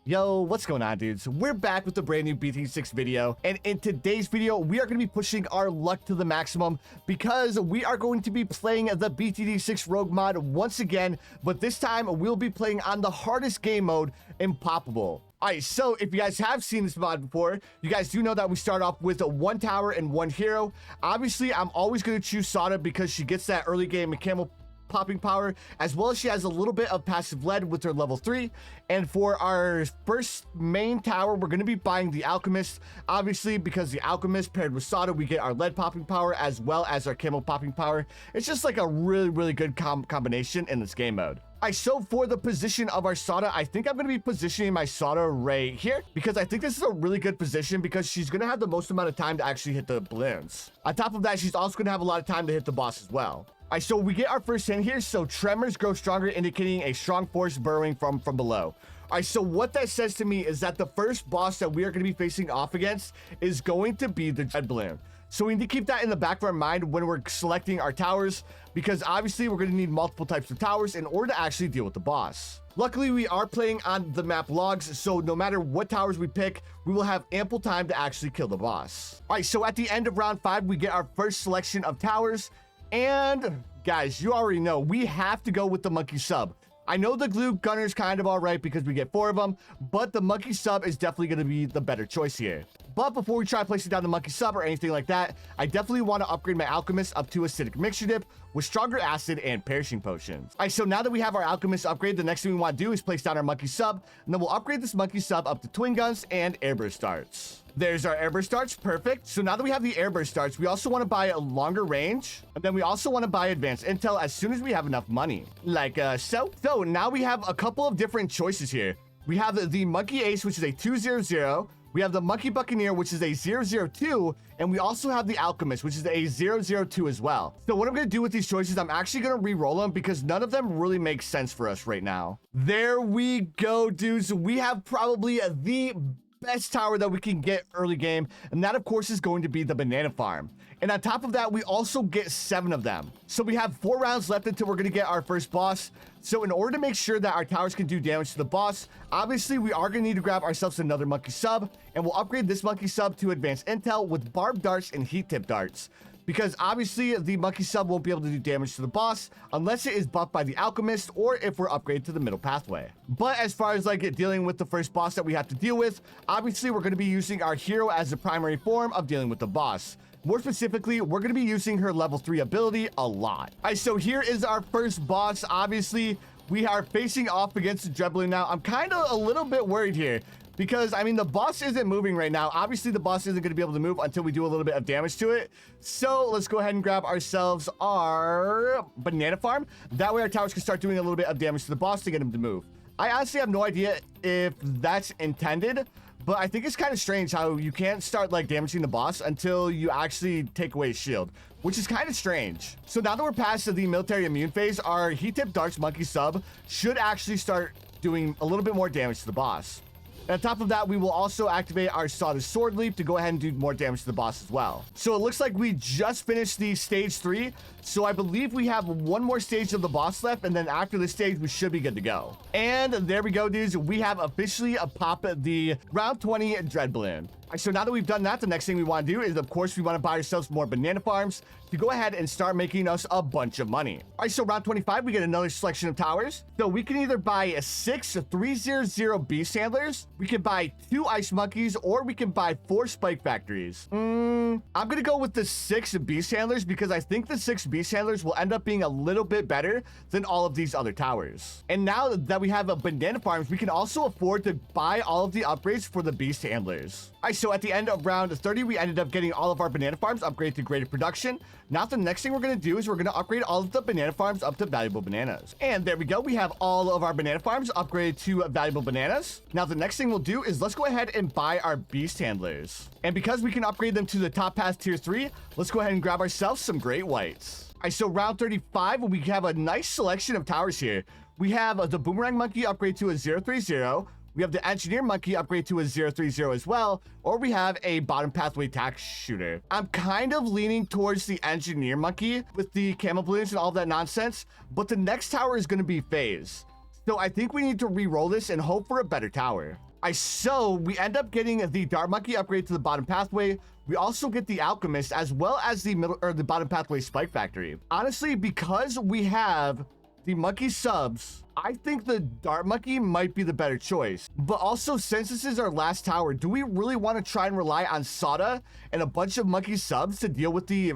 Yo, what's going on, dudes? We're back with a brand new BTD6 video, and in today's video, we are going to be pushing our luck to the maximum because we are going to be playing the BTD6Rogue Mod once again, but this time we'll be playing on the hardest game mode, Impoppable. Alright, so if you guys have seen this mod before, you guys do know that we start off with one tower and one hero. Obviously, I'm always going to choose Sada because she gets that early game camel popping power, as well as she has a little bit of passive lead with her level 3. And for our first main tower, we're going to be buying the Alchemist, obviously, because the Alchemist paired with Sada, we get our lead popping power as well as our camel popping power. It's just like a really good combination in this game mode. Alright, so for the position of our Sada, I think I'm going to be positioning my Sada right here because I think this is a really good position because she's going to have the most amount of time to actually hit the balloons. On top of that, she's also going to have a lot of time to hit the boss as well. Alright, so we get our first hint here. So tremors grow stronger, indicating a strong force burrowing from below. Alright, so what that says to me is that the first boss that we are going to be facing off against is going to be the Dread Balloon. So we need to keep that in the back of our mind when we're selecting our towers, because obviously we're going to need multiple types of towers in order to actually deal with the boss. Luckily, we are playing on the map logs, so no matter what towers we pick, we will have ample time to actually kill the boss. Alright, so at the end of round 5, we get our first selection of towers. And guys, you already know we have to go with the monkey sub. I know the glue gunner is kind of all right because we get 4 of them, but the monkey sub is definitely going to be the better choice here. But before we try placing down the monkey sub or anything like that, I definitely want to upgrade my alchemist up to acidic mixture dip with stronger acid and perishing potions. Alright, so now that we have our alchemist upgrade, the next thing we want to do is place down our monkey sub, and then we'll upgrade this monkey sub up to twin guns and airburst darts. There's our airburst darts, perfect. So now that we have the airburst darts, we also want to buy a longer range, and then we also want to buy advanced intel as soon as we have enough money, like so. So now we have a couple of different choices here. We have the monkey ace, which is a 200. We have the monkey buccaneer, which is a 002, and we also have the alchemist, which is a 002 as well. So what I'm going to do with these choices, I'm actually going to re-roll them because none of them really make sense for us right now. There we go, dudes. We have probably the best tower that we can get early game, and that of course is going to be the banana farm. And on top of that, we also get 7 of them. So we have 4 rounds left until we're going to get our first boss. So in order to make sure that our towers can do damage to the boss, obviously we are going to need to grab ourselves another monkey sub, and we'll upgrade this monkey sub to advanced intel with barbed darts and heat tip darts, because obviously the monkey sub won't be able to do damage to the boss unless it is buffed by the alchemist or if we're upgraded to the middle pathway. But as far as like dealing with the first boss that we have to deal with, obviously we're going to be using our hero as the primary form of dealing with the boss. More specifically, we're going to be using her level 3 ability a lot. Alright, so here is our first boss. Obviously, we are facing off against the Dread Balloon now. I'm kind of a little bit worried here, because, I mean, the boss isn't moving right now. Obviously, the boss isn't going to be able to move until we do a little bit of damage to it. So let's go ahead and grab ourselves our banana farm. That way, our towers can start doing a little bit of damage to the boss to get him to move. I honestly have no idea if that's intended, but I think it's kind of strange how you can't start like damaging the boss until you actually take away his shield, which is kind of strange. So now that we're past the military immune phase, our heat tip darts monkey sub should actually start doing a little bit more damage to the boss. And on top of that, we will also activate our Sada Sword Leap to go ahead and do more damage to the boss as well. So it looks like we just finished the stage 3. So I believe we have one more stage of the boss left, and then after this stage, we should be good to go. And there we go, dudes. We have officially popped the round 20 Dread Balloon. So now that we've done that, the next thing we want to do is, of course, we want to buy ourselves more banana farms to go ahead and start making us a bunch of money. All right, so round 25, we get another selection of towers. So we can either buy 6 300 beast handlers, we can buy 2 ice monkeys, or we can buy 4 spike factories. I'm going to go with the 6 beast handlers because I think the 6 beast handlers will end up being a little bit better than all of these other towers. And now that we have a banana farms, we can also afford to buy all of the upgrades for the beast handlers. All right, so at the end of round 30, we ended up getting all of our banana farms upgraded to greater production. Now the next thing we're going to do is we're going to upgrade all of the banana farms up to valuable bananas. And there we go. We have all of our banana farms upgraded to valuable bananas. Now the next thing we'll do is let's go ahead and buy our beast handlers. And because we can upgrade them to the top pass tier 3, let's go ahead and grab ourselves some great whites. All right, so round 35, we have a nice selection of towers here. We have the boomerang monkey upgrade to a 030. We have the engineer monkey upgrade to a 030 as well, or we have a bottom pathway tax shooter. I'm kind of leaning towards the engineer monkey with the camel balloons and all that nonsense, but the next tower is going to be phaze. So I think we need to re-roll this and hope for a better tower. So we end up getting the Dart Monkey upgrade to the bottom pathway. We also get the Alchemist as well as the middle or the bottom pathway Spike Factory. Honestly, because we have the monkey subs, I think the Dart Monkey might be the better choice. But also, since this is our last tower, do we really want to try and rely on Sada and a bunch of monkey subs to deal with the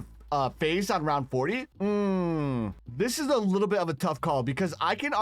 phase on round 40? This is a little bit of a tough call because I can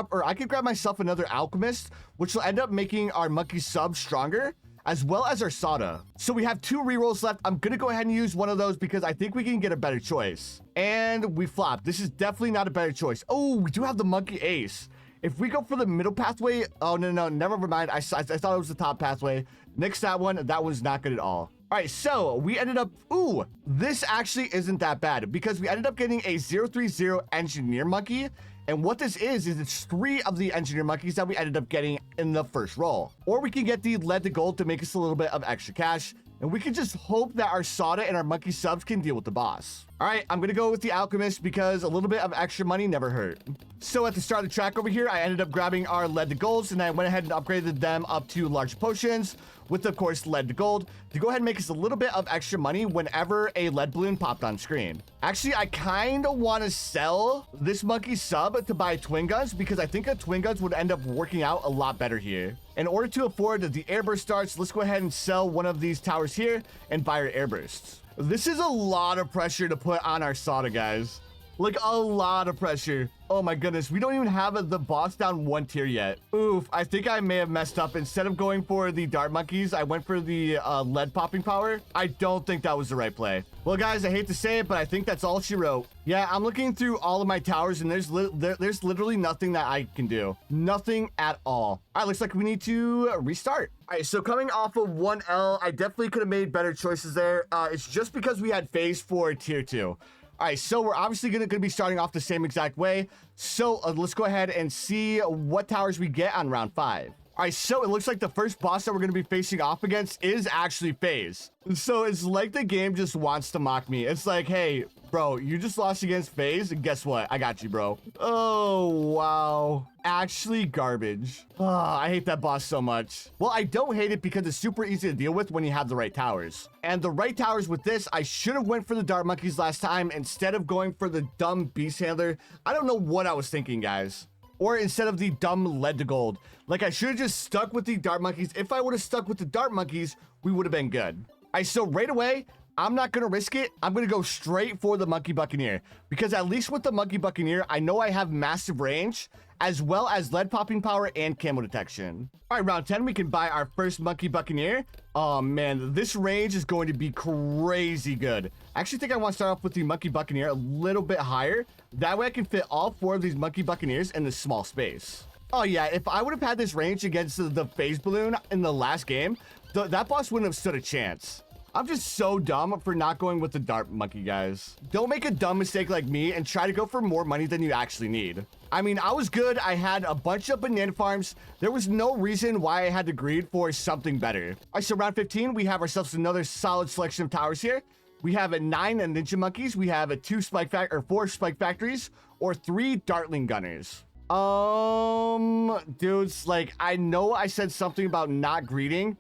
grab myself another Alchemist, which will end up making our monkey sub stronger, as well as our Sada. So we have 2 rerolls left. I'm gonna go ahead and use one of those because I think we can get a better choice. And we flop. This is definitely not a better choice. Oh, we do have the monkey ace. If we go for the middle pathway, oh no, never mind. I thought it was the top pathway. Nix that one. That one's not good at all. All right, so we ended up, ooh, this actually isn't that bad because we ended up getting a 030 engineer monkey. And what this is it's 3 of the engineer monkeys that we ended up getting in the first roll. Or we can get the lead to gold to make us a little bit of extra cash. And we can just hope that our Sada and our monkey subs can deal with the boss. All right, I'm gonna go with the Alchemist because a little bit of extra money never hurt. So at the start of the track over here, I ended up grabbing our lead to golds and I went ahead and upgraded them up to large potions with, of course, lead to gold to go ahead and make us a little bit of extra money whenever a lead balloon popped on screen. Actually, I kind of want to sell this monkey sub to buy twin guns because I think a twin guns would end up working out a lot better here. In order to afford the airburst starts, let's go ahead and sell one of these towers here and buy our airbursts. This is a lot of pressure to put on our Sada, guys. Like, a lot of pressure. Oh my goodness, we don't even have the boss down 1 tier yet. Oof, I think I may have messed up. Instead of going for the dart monkeys, I went for the lead popping power. I don't think that was the right play. Well, guys, I hate to say it, but I think that's all she wrote. Yeah, I'm looking through all of my towers, and there's literally nothing that I can do. Nothing at all. All right, looks like we need to restart. All right, so coming off of 1L, I definitely could have made better choices there. It's just because we had phase for tier 2. All right, so we're obviously gonna be starting off the same exact way. So let's go ahead and see what towers we get on round 5. All right, so it looks like the first boss that we're gonna be facing off against is actually phaze. So it's like the game just wants to mock me. It's like, hey, bro, you just lost against phaze, and guess what? I got you, bro. Oh, wow. Actually garbage. Oh, I hate that boss so much. Well, I don't hate it because it's super easy to deal with when you have the right towers. And the right towers with this, I should have went for the dart monkeys last time instead of going for the dumb beast handler. I don't know what I was thinking, guys. Or instead of the dumb lead to gold. Like, I should have just stuck with the dart monkeys. If I would have stuck with the dart monkeys, we would have been good. All right, so right away, I'm not going to risk it. I'm going to go straight for the Monkey Buccaneer. Because at least with the Monkey Buccaneer, I know I have massive range, as well as lead popping power and camo detection. All right, round 10, we can buy our first Monkey Buccaneer. Oh, man, this range is going to be crazy good. I actually think I want to start off with the Monkey Buccaneer a little bit higher. That way I can fit all 4 of these Monkey Buccaneers in this small space. Oh, yeah, if I would have had this range against the phase balloon in the last game, that boss wouldn't have stood a chance. I'm just so dumb for not going with the dart monkey, guys. Don't make a dumb mistake like me and try to go for more money than you actually need. I mean, I was good. I had a bunch of banana farms. There was no reason why I had to greed for something better. All right, so round 15, we have ourselves another solid selection of towers here. We have 9 ninja monkeys. We have 4 spike factories or 3 dartling gunners. Dudes, like, I know I said something about not greeting,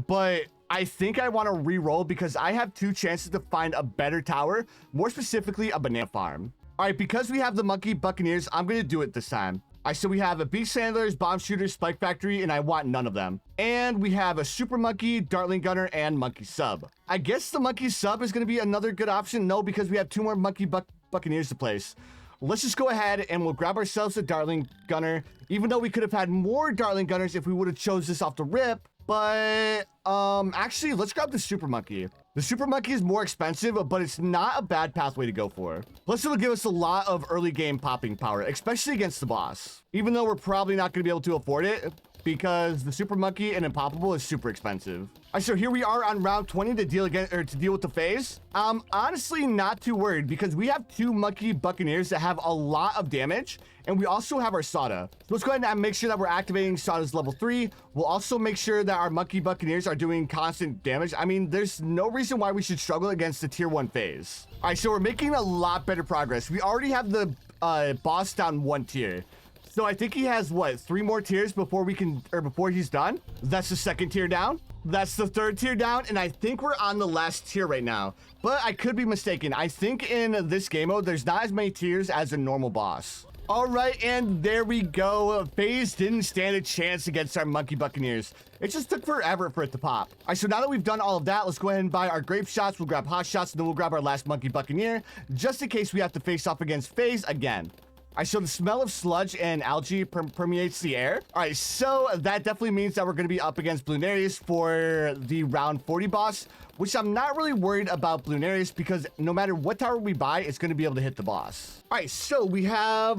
but I think I want to re-roll because I have 2 chances to find a better tower, more specifically a banana farm. All right, because we have the Monkey Buccaneers, I'm going to do it this time. All right, so we have a Beast Handlers, Bomb Shooters, Spike Factory, and I want none of them. And we have a Super Monkey, Dartling Gunner, and Monkey Sub. I guess the Monkey Sub is going to be another good option. No, because we have 2 more Monkey Buccaneers to place. Let's just go ahead and we'll grab ourselves a Dartling Gunner, even though we could have had more Dartling Gunners if we would have chose this off the rip. But actually, let's grab the Super Monkey. The Super Monkey is more expensive, but it's not a bad pathway to go for. Plus, it'll give us a lot of early game popping power, especially against the boss. Even though we're probably not going to be able to afford it, because the Super Monkey and Impoppable is super expensive. All right, so here we are on round 20 to deal with the phase. I'm honestly not too worried because we have 2 Monkey Buccaneers that have a lot of damage, and we also have our Sada. So let's go ahead and make sure that we're activating Sada's level 3. We'll also make sure that our Monkey Buccaneers are doing constant damage. I mean, there's no reason why we should struggle against the tier 1 phase. All right, so we're making a lot better progress. We already have the boss down 1 tier. So I think he has, what, 3 more tiers before we can, or before he's done? That's the second tier down. That's the third tier down, and I think we're on the last tier right now. But I could be mistaken. I think in this game mode, there's not as many tiers as a normal boss. All right, and there we go. Phaze didn't stand a chance against our Monkey Buccaneers. It just took forever for it to pop. All right, so now that we've done all of that, let's go ahead and buy our grape shots. We'll grab hot shots, and then we'll grab our last Monkey Buccaneer, just in case we have to face off against Phaze again. All right, so the smell of sludge and algae permeates the air. All right, so that definitely means that we're going to be up against Bloonarius for the round 40 boss, which I'm not really worried about Bloonarius because no matter what tower we buy, it's going to be able to hit the boss. All right, so we have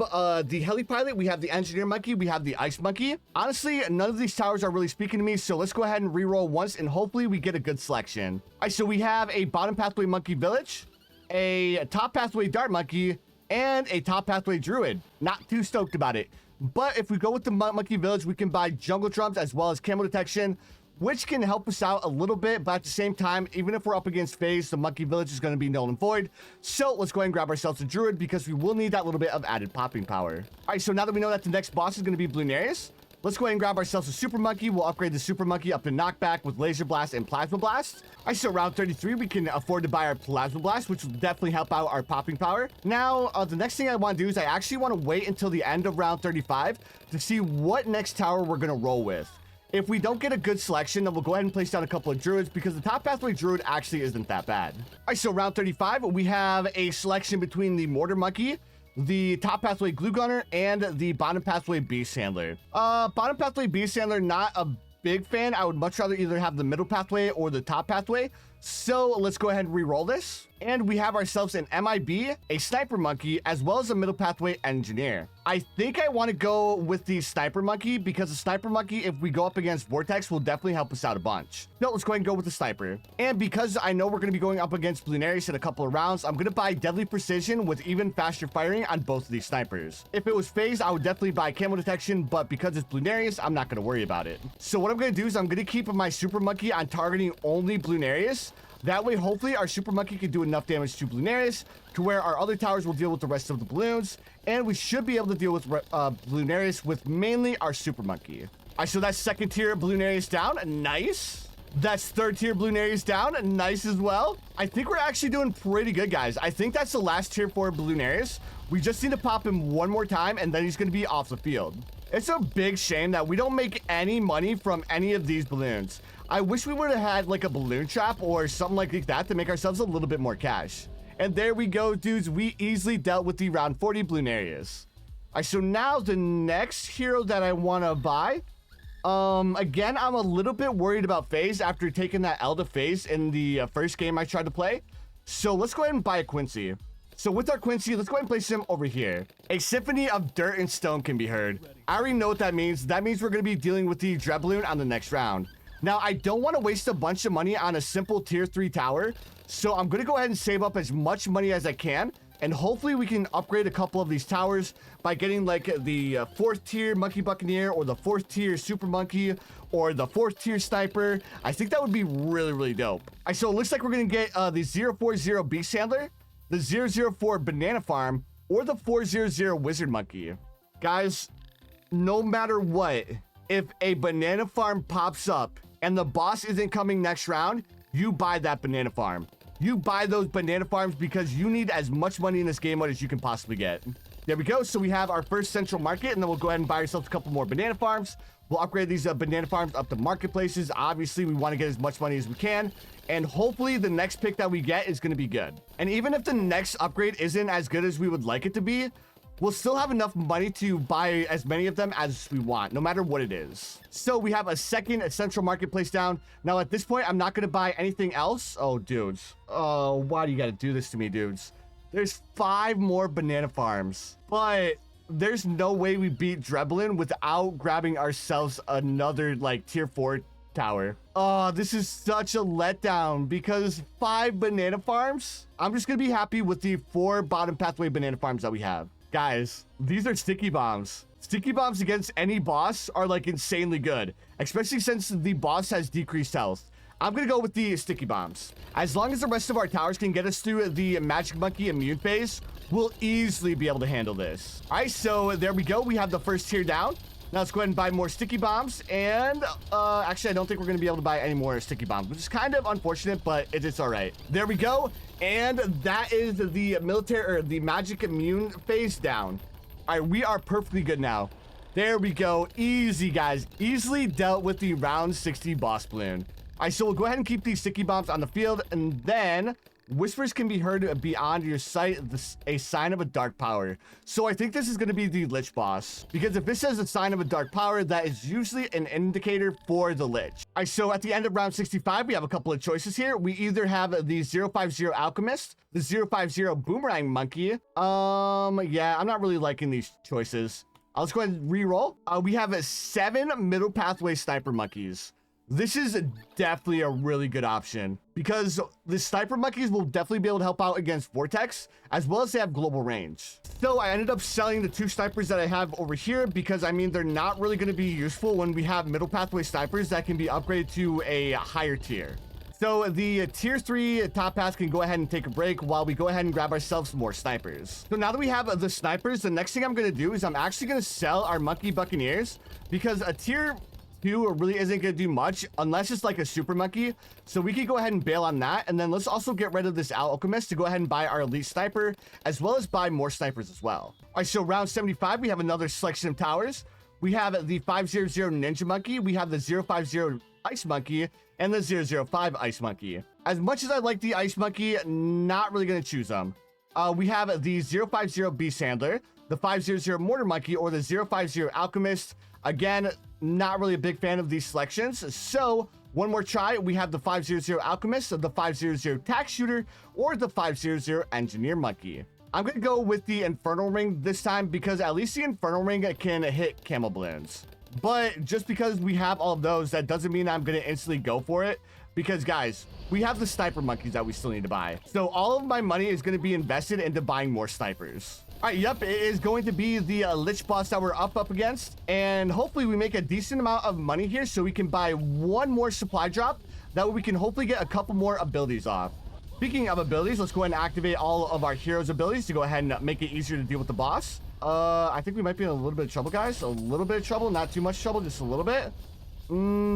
the heli pilot, we have the engineer monkey, we have the ice monkey. Honestly, none of these towers are really speaking to me, so let's go ahead and reroll once, and hopefully we get a good selection. All right, so we have a bottom pathway monkey village, a top pathway dart monkey, and a top pathway druid. Not too stoked about it. But if we go with the monkey village, we can buy jungle drums as well as camo detection, which can help us out a little bit. But at the same time, even if we're up against Phaze, the monkey village is going to be null and void. So let's go ahead and grab ourselves a druid because we will need that little bit of added popping power. All right, so now that we know that the next boss is going to be Bloonarius, let's go ahead and grab ourselves a super monkey. We'll upgrade the super monkey up to knockback with laser blast and plasma blast. All right, so round 33, we can afford to buy our plasma blast, which will definitely help out our popping power. Now, the next thing I want to do is I actually want to wait until the end of round 35 to see what next tower we're going to roll with. If we don't get a good selection, then we'll go ahead and place down a couple of druids because the top pathway druid actually isn't that bad. All right, so round 35, we have a selection between the mortar monkey, the top pathway glue gunner, and the bottom pathway beast handler. Bottom pathway beast handler, not a big fan. I would much rather either have the middle pathway or the top pathway. So let's go ahead and re-roll this. And we have ourselves an MIB, a sniper monkey, as well as a middle pathway engineer. I think I want to go with the sniper monkey because the sniper monkey, if we go up against Vortex, will definitely help us out a bunch. No, let's go ahead and go with the sniper. And because I know we're going to be going up against Bloonarius in a couple of rounds, I'm going to buy deadly precision with even faster firing on both of these snipers. If it was Phaze, I would definitely buy camo detection, but because it's Bloonarius, I'm not going to worry about it. So what I'm going to do is I'm going to keep my super monkey on targeting only Bloonarius. That way, hopefully, our super monkey can do enough damage to Bloonarius to where our other towers will deal with the rest of the balloons, and we should be able to deal with Bloonarius with mainly our super monkey. All right, so that's second tier Bloonarius down. Nice. That's third tier Bloonarius down. Nice as well. I think we're actually doing pretty good, guys. I think that's the last tier for Bloonarius. We just need to pop him one more time, and then he's going to be off the field. It's a big shame that we don't make any money from any of these balloons. I wish we would have had like a balloon trap or something like that to make ourselves a little bit more cash. And there we go, dudes. We easily dealt with the round 40 Bloonarius. All right, so now the next hero that I want to buy. Again, I'm a little bit worried about Phaze after taking that L to Phaze in the first game I tried to play. So let's go ahead and buy a Quincy. So with our Quincy, let's go ahead and place him over here. A symphony of dirt and stone can be heard. I already know what that means. That means we're going to be dealing with the Dread Balloon on the next round. Now, I don't want to waste a bunch of money on a simple tier 3 tower, so I'm going to go ahead and save up as much money as I can, and hopefully we can upgrade a couple of these towers by getting like the 4th tier Monkey Buccaneer or the 4th tier Super Monkey or the 4th tier Sniper. I think that would be really, really dope. All right, so it looks like we're going to get the 040 Beast Handler, the 004 Banana Farm, or the 400 Wizard Monkey. Guys, no matter what, if a Banana Farm pops up and the boss isn't coming next round, you buy that banana farm. You buy those banana farms because you need as much money in this game mode as you can possibly get. There we go. So we have our first central market, and then we'll go ahead and buy ourselves a couple more banana farms. We'll upgrade these banana farms up to marketplaces. Obviously, we want to get as much money as we can, and hopefully the next pick that we get is going to be good. And even if the next upgrade isn't as good as we would like it to be, we'll still have enough money to buy as many of them as we want, no matter what it is. So we have a second central marketplace down. Now, at this point, I'm not going to buy anything else. Oh, dudes. Oh, why do you got to do this to me, dudes? There's 5 more banana farms, but there's no way we beat Dread Balloon without grabbing ourselves another, like, tier 4 tower. Oh, this is such a letdown because 5 banana farms? I'm just going to be happy with the 4 bottom pathway banana farms that we have. Guys, these are sticky bombs. Sticky bombs against any boss are like insanely good, especially since the boss has decreased health. I'm gonna go with the sticky bombs. As long as the rest of our towers can get us through the magic monkey immune phase, we'll easily be able to handle this. All right, so there we go. We have the first tier down. Now let's go ahead and buy more sticky bombs. And actually, I don't think we're gonna be able to buy any more sticky bombs, which is kind of unfortunate, but it's all right. There we go. And that is the military or the magic immune phase down. All right, we are perfectly good now. There we go. Easy, guys. Easily dealt with the round 60 boss balloon. All right, so we'll go ahead and keep these sticky bombs on the field, and then whispers can be heard beyond your sight, a sign of a dark power. So I think this is going to be the Lich boss, because if this says a sign of a dark power, that is usually an indicator for the Lich. All right, so at the end of round 65, we have a couple of choices here. We either have the 050 Alchemist, the 050 Boomerang Monkey. Yeah, I'm not really liking these choices. Let's go ahead and re-roll. We have 7 Middle Pathway Sniper Monkeys. This is definitely a really good option because the sniper monkeys will definitely be able to help out against Vortex, as well as they have global range. So I ended up selling the 2 snipers that I have over here because, I mean, they're not really going to be useful when we have middle pathway snipers that can be upgraded to a higher tier. So the tier 3 top path can go ahead and take a break while we go ahead and grab ourselves some more snipers. So now that we have the snipers, the next thing I'm going to do is I'm actually going to sell our monkey buccaneers because a tier 2 really isn't going to do much unless it's like a super monkey. So we can go ahead and bail on that. And then let's also get rid of this alchemist to go ahead and buy our elite sniper, as well as buy more snipers as well. All right, so round 75, we have another selection of towers. We have the 500 ninja monkey. We have the 050 ice monkey and the 005 ice monkey. As much as I like the ice monkey, not really going to choose them. We have the 050 beast handler, the 500 mortar monkey, or the 050 alchemist. Again, not really a big fan of these selections. So one more try. We have the 500 alchemist, the 500 tack shooter, or the 500 engineer monkey. I'm going to go with the infernal ring this time because at least the infernal ring can hit camo balloons. But just because we have all of those, that doesn't mean I'm going to instantly go for it. Because guys, we have the sniper monkeys that we still need to buy. So all of my money is going to be invested into buying more snipers. All right, yep, it is going to be the Lich boss that we're up against. And hopefully we make a decent amount of money here so we can buy one more supply drop. That way we can hopefully get a couple more abilities off. Speaking of abilities, let's go ahead and activate all of our heroes' abilities to go ahead and make it easier to deal with the boss. I think we might be in a little bit of trouble, guys. A little bit of trouble, not too much trouble, just a little bit.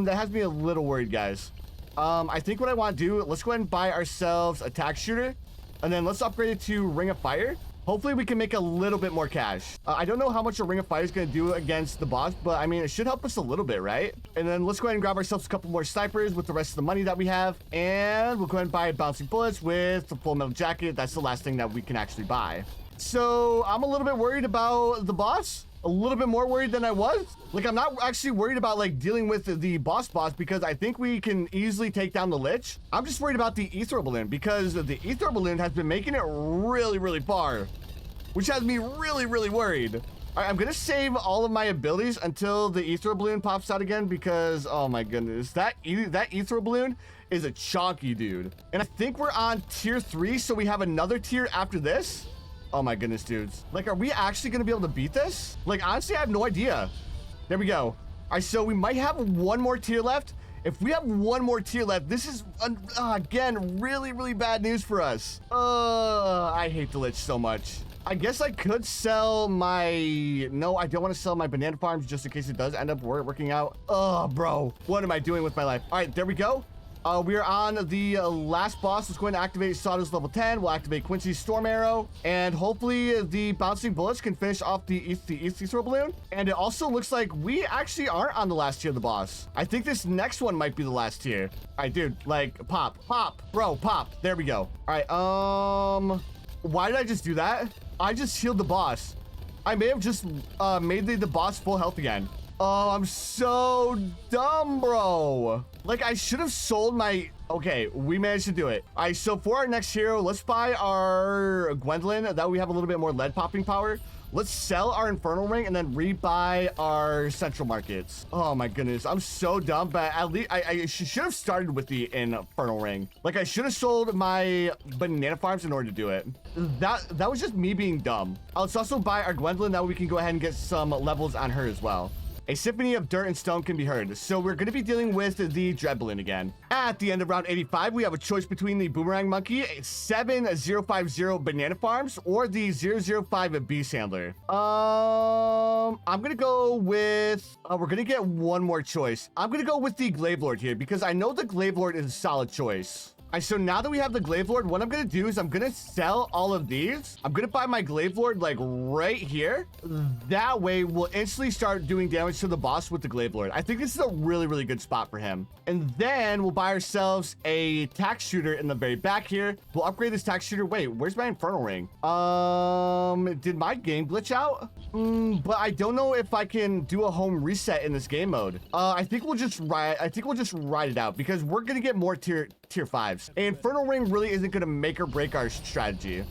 That has me a little worried, guys. I think what I want to do, let's go ahead and buy ourselves a tack shooter. And then let's upgrade it to Ring of Fire. Hopefully we can make a little bit more cash. I don't know how much a Ring of Fire is going to do against the boss, but I mean, it should help us a little bit, right? And then let's go ahead and grab ourselves a couple more snipers with the rest of the money that we have. And we'll go ahead and buy bouncing bullets with the full metal jacket. That's the last thing that we can actually buy. So I'm a little bit worried about the boss. A little bit more worried than I was. Like, I'm not actually worried about like dealing with the boss because I think we can easily take down the Lich. I'm just worried about the ether balloon because the ether balloon has been making it really far, which has me really worried. All right, I'm gonna save all of my abilities until the ether balloon pops out again because, oh my goodness, that ether balloon is a chonky dude. And I think we're on tier 3, so we have another tier after this. Oh my goodness, dudes. Like, are we actually gonna be able to beat this? Like, honestly, I have no idea. There we go. All right, so we might have one more tier left. If we have one more tier left, this is, again, really bad news for us. I hate the Lich so much. I guess I could sell my... No, I don't want to sell my banana farms just in case it does end up working out. Oh, bro. What am I doing with my life? All right, there we go. We are on the last boss. Let's go ahead and activate Sawdust level 10. We'll activate Quincy's Storm Arrow. And hopefully the bouncing bullets can finish off the ether balloon. And it also looks like we actually aren't on the last tier of the boss. I think this next one might be the last tier. All right, dude. Like, pop. Bro, pop. There we go. All right, why did I just do that? I just healed the boss. I may have just made the boss full health again. Oh, I'm so dumb, bro. Like, I should have sold my... Okay, we managed to do it. All right, so for our next hero, let's buy our Gwendolyn. That way we have a little bit more lead popping power. Let's sell our Infernal Ring and then rebuy our Central Markets. Oh my goodness, I'm so dumb, but at least I should have started with the Infernal Ring. Like, I should have sold my banana farms in order to do it. That was just me being dumb. Let's also buy our Gwendolyn. That way we can go ahead and get some levels on her as well. A symphony of dirt and stone can be heard. So we're going to be dealing with the Dreadblin again. At the end of round 85, we have a choice between the Boomerang Monkey, 7050 Banana Farms, or the 005 Beast Handler. I'm going to go with... we're going to get one more choice. I'm going to go with the Glaive Lord here because I know the Glaive Lord is a solid choice. All right, so now that we have the Glaive Lord, what I'm going to do is I'm going to sell all of these. I'm going to buy my Glaive Lord like right here. That way we'll instantly start doing damage to the boss with the Glaive Lord. I think this is a really, really good spot for him. And then we'll buy ourselves a tack shooter in the very back here. We'll upgrade this tack shooter. Wait, where's my Infernal Ring? Did my game glitch out? But I don't know if I can do a home reset in this game mode. I think we'll just ride it out because we're going to get more tier 5s. An Infernal Ring really isn't going to make or break our strategy.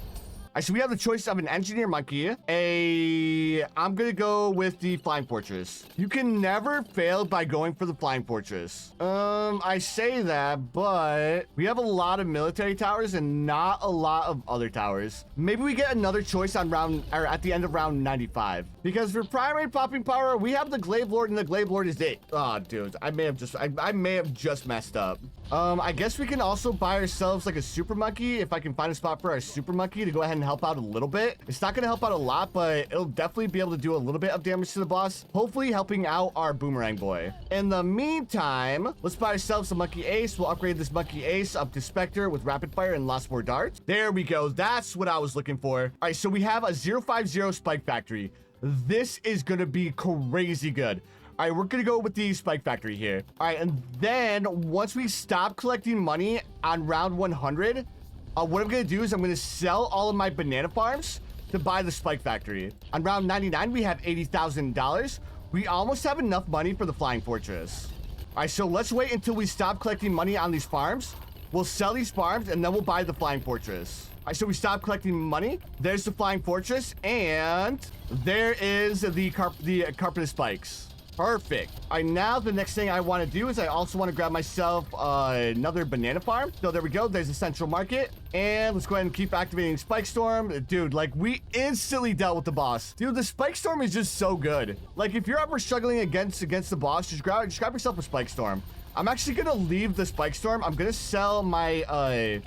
So we have the choice of an Engineer Monkey. I'm going to go with the Flying Fortress. You can never fail by going for the Flying Fortress. I say that, but we have a lot of military towers and not a lot of other towers. Maybe we get another choice on at the end of round 95. Because for primary popping power, we have the Glaive Lord and the Glaive Lord is it. Oh, dude, I may have just messed up. I guess we can also buy ourselves like a Super Monkey if I can find a spot for our Super Monkey to go ahead and help out a little bit. It's not going to help out a lot, but it'll definitely be able to do a little bit of damage to the boss, hopefully helping out our Boomerang Boy. In the meantime, let's buy ourselves a Monkey Ace. We'll upgrade this Monkey Ace up to Spectre with Rapid Fire and lots more darts. There we go. That's what I was looking for. All right, so we have a 050 Spike Factory. This is going to be crazy good. All right, we're going to go with the Spike Factory here. All right, and then once we stop collecting money on round 100, what I'm going to do is I'm going to sell all of my banana farms to buy the Spike Factory. On round 99, we have $80,000. We almost have enough money for the Flying Fortress. All right, so let's wait until we stop collecting money on these farms. We'll sell these farms, and then we'll buy the Flying Fortress. All right, so we stop collecting money. There's the Flying Fortress, and there is the Carpeted Spikes. Perfect. All right, now the next thing I want to do is I also want to grab myself another banana farm. So there we go. There's a central market. And let's go ahead and keep activating Spike Storm. Dude, like we instantly dealt with the boss. Dude, the Spike Storm is just so good. Like if you're ever struggling against the boss, just grab yourself a Spike Storm. I'm actually going to leave the Spike Storm. I'm going to sell my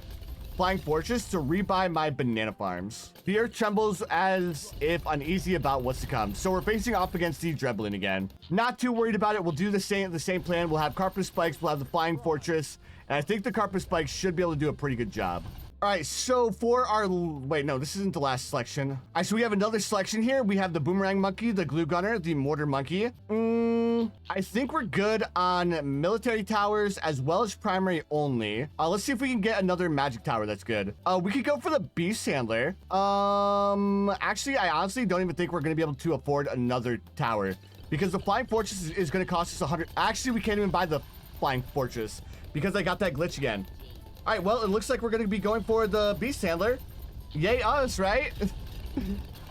Flying Fortress to rebuy my banana farms. The earth trembles as if uneasy about what's to come. So we're facing off against the Dreadblin again. Not too worried about it. We'll do the same plan. We'll have Carpet Spikes. We'll have the Flying Fortress. And I think the Carpet Spikes should be able to do a pretty good job. All right, so for our... Wait, no, this isn't the last selection. All right, so we have another selection here. We have the Boomerang Monkey, the Glue Gunner, the Mortar Monkey. I think we're good on military towers as well as primary only. Let's see if we can get another magic tower that's good. We could go for the Beast Handler. Actually, I honestly don't even think we're going to be able to afford another tower because the Flying Fortress is going to cost us 100. Actually, we can't even buy the Flying Fortress because I got that glitch again. All right, well, it looks like we're going to be going for the Beast Handler. Yay us, right? All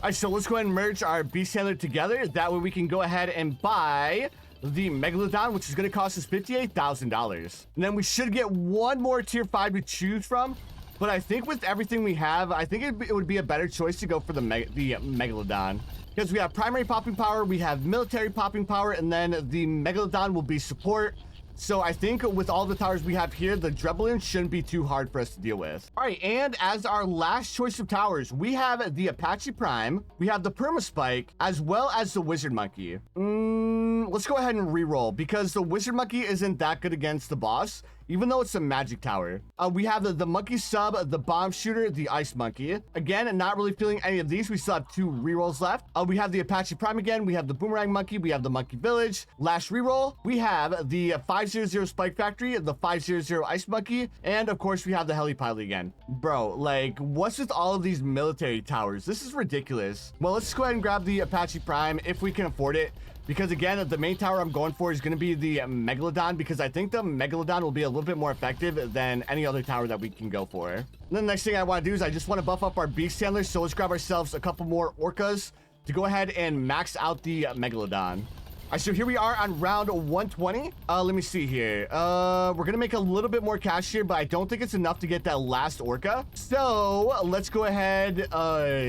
right, so let's go ahead and merge our Beast Handler together. That way we can go ahead and buy the Megalodon, which is going to cost us $58,000. And then we should get one more tier 5 to choose from. But I think with everything we have, I think it would be a better choice to go for the Megalodon. Because we have primary popping power, we have military popping power, and then the Megalodon will be support. So I think with all the towers we have here, the Dreadblin shouldn't be too hard for us to deal with. All right, and as our last choice of towers, we have the Apache Prime, we have the Perma Spike, as well as the Wizard Monkey. Let's go ahead and re-roll because the Wizard Monkey isn't that good against the boss, even though it's a magic tower. We have the Monkey Sub, the Bomb Shooter, the Ice Monkey. Again, not really feeling any of these. We still have 2 rerolls left. We have the Apache Prime again. We have the Boomerang Monkey. We have the Monkey Village. Last reroll, we have the 500 Spike Factory, the 500 Ice Monkey, and of course, we have the Heli Pilot again. Bro, like, what's with all of these military towers? This is ridiculous. Well, let's go ahead and grab the Apache Prime if we can afford it. Because again, the main tower I'm going for is going to be the Megalodon because I think the Megalodon will be a little bit more effective than any other tower that we can go for. And then the next thing I want to do is I just want to buff up our Beast Handlers. So let's grab ourselves a couple more Orcas to go ahead and max out the Megalodon. All right, so here we are on round 120. Let me see here. We're going to make a little bit more cash here, but I don't think it's enough to get that last Orca. So let's go ahead,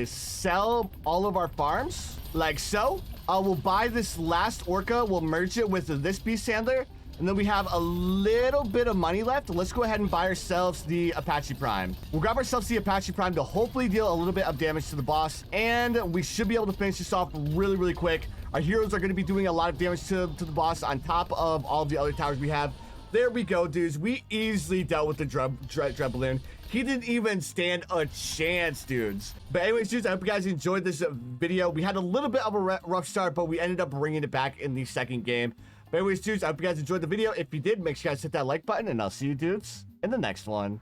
sell all of our farms like so. We'll buy this last orca. We'll merge it with this beast handler. And then we have a little bit of money left. Let's go ahead and buy ourselves the Apache Prime. We'll grab ourselves the Apache Prime to hopefully deal a little bit of damage to the boss. And we should be able to finish this off really, really quick. Our heroes are going to be doing a lot of damage to the boss on top of all of the other towers we have. There we go, dudes. We easily dealt with the dread balloon. He didn't even stand a chance, dudes. But anyways, dudes, I hope you guys enjoyed this video. We had a little bit of a rough start, but we ended up bringing it back in the second game. But anyways, dudes, I hope you guys enjoyed the video. If you did, make sure you guys hit that like button, and I'll see you dudes in the next one.